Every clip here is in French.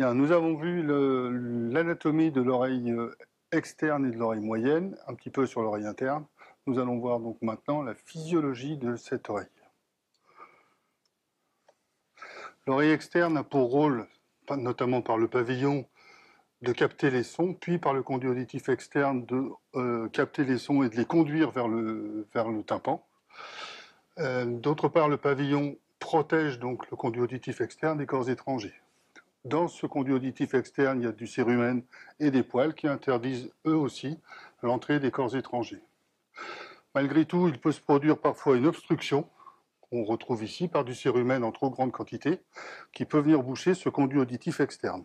Bien, nous avons vu l'anatomie de l'oreille externe et de l'oreille moyenne, un petit peu sur l'oreille interne. Nous allons voir donc maintenant la physiologie de cette oreille. L'oreille externe a pour rôle, notamment par le pavillon, de capter les sons, puis par le conduit auditif externe de capter les sons et de les conduire vers le tympan. D'autre part, le pavillon protège donc le conduit auditif externe des corps étrangers. Dans ce conduit auditif externe, il y a du cérumen et des poils qui interdisent eux aussi l'entrée des corps étrangers. Malgré tout, il peut se produire parfois une obstruction, qu'on retrouve ici par du cérumen en trop grande quantité, qui peut venir boucher ce conduit auditif externe.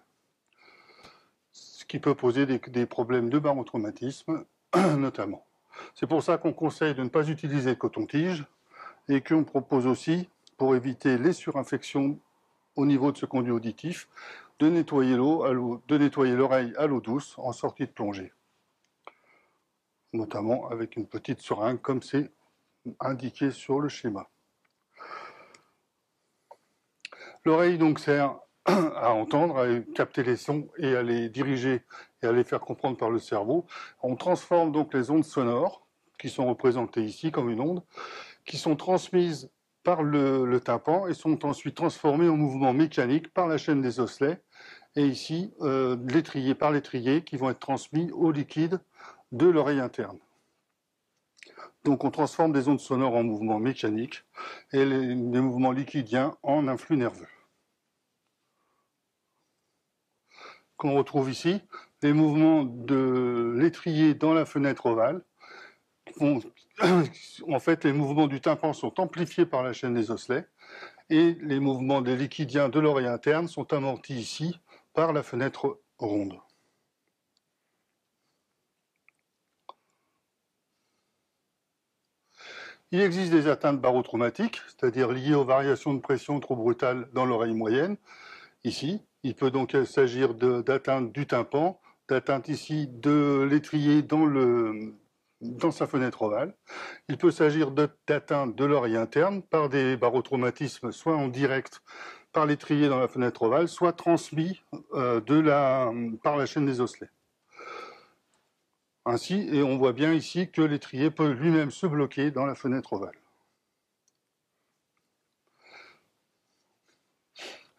Ce qui peut poser des problèmes de barotraumatisme, notamment. C'est pour ça qu'on conseille de ne pas utiliser le coton-tige et qu'on propose aussi, pour éviter les surinfections au niveau de ce conduit auditif, de nettoyer l'oreille à l'eau douce en sortie de plongée, notamment avec une petite seringue comme c'est indiqué sur le schéma. L'oreille donc sert à entendre, à capter les sons et à les diriger et à les faire comprendre par le cerveau. On transforme donc les ondes sonores, qui sont représentées ici comme une onde, qui sont transmises par le tympan et sont ensuite transformées en mouvements mécaniques par la chaîne des osselets et ici par l'étrier qui vont être transmis au liquide de l'oreille interne. Donc on transforme des ondes sonores en mouvements mécaniques et les mouvements liquidiens en influx nerveux. Qu'on retrouve ici, les mouvements de l'étrier dans la fenêtre ovale. En fait, les mouvements du tympan sont amplifiés par la chaîne des osselets et les mouvements des liquidiens de l'oreille interne sont amortis ici par la fenêtre ronde. Il existe des atteintes barotraumatiques, c'est-à-dire liées aux variations de pression trop brutales dans l'oreille moyenne. Ici, il peut donc s'agir d'atteinte du tympan, d'atteinte ici de l'étrier dans sa fenêtre ovale. Il peut s'agir d'atteinte de l'oreille interne par des barotraumatismes, soit en direct par l'étrier dans la fenêtre ovale, soit transmis par la chaîne des osselets. Ainsi, et on voit bien ici que l'étrier peut lui-même se bloquer dans la fenêtre ovale.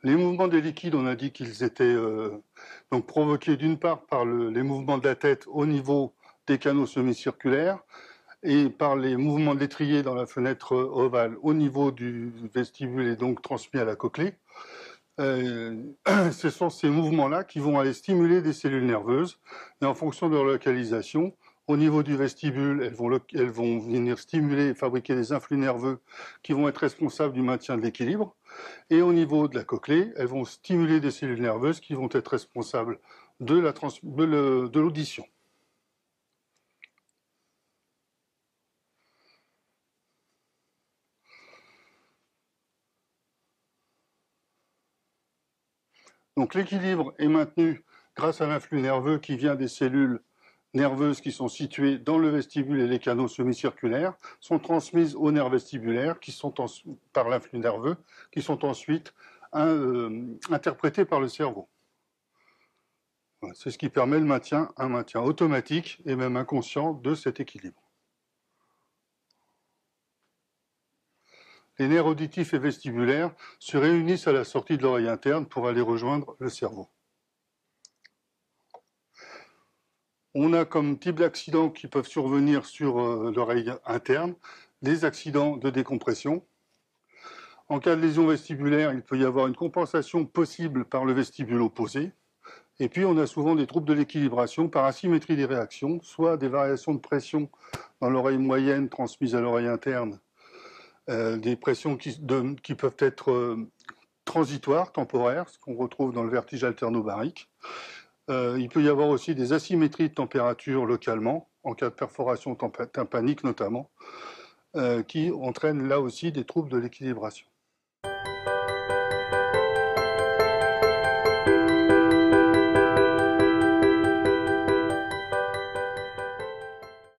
Les mouvements des liquides, on a dit qu'ils étaient donc provoqués d'une part par les mouvements de la tête au niveau des canaux semi-circulaires et par les mouvements de l'étrier dans la fenêtre ovale au niveau du vestibule et donc transmis à la cochlée. Ce sont ces mouvements-là qui vont aller stimuler des cellules nerveuses et en fonction de leur localisation, au niveau du vestibule, elles vont venir stimuler et fabriquer des influx nerveux qui vont être responsables du maintien de l'équilibre. Et au niveau de la cochlée, elles vont stimuler des cellules nerveuses qui vont être responsables de l'audition. Donc l'équilibre est maintenu grâce à l'influx nerveux qui vient des cellules nerveuses qui sont situées dans le vestibule et les canaux semi-circulaires, sont transmises aux nerfs vestibulaires par l'influx nerveux, qui sont ensuite interprétés par le cerveau. C'est ce qui permet un maintien automatique et même inconscient de cet équilibre. Les nerfs auditifs et vestibulaires se réunissent à la sortie de l'oreille interne pour aller rejoindre le cerveau. On a comme type d'accidents qui peuvent survenir sur l'oreille interne des accidents de décompression. En cas de lésion vestibulaire, il peut y avoir une compensation possible par le vestibule opposé. Et puis, on a souvent des troubles de l'équilibration par asymétrie des réactions, soit des variations de pression dans l'oreille moyenne transmises à l'oreille interne, des pressions qui peuvent être transitoires, temporaires, ce qu'on retrouve dans le vertige alternobarique. Il peut y avoir aussi des asymétries de température localement, en cas de perforation tympanique notamment, qui entraînent là aussi des troubles de l'équilibration.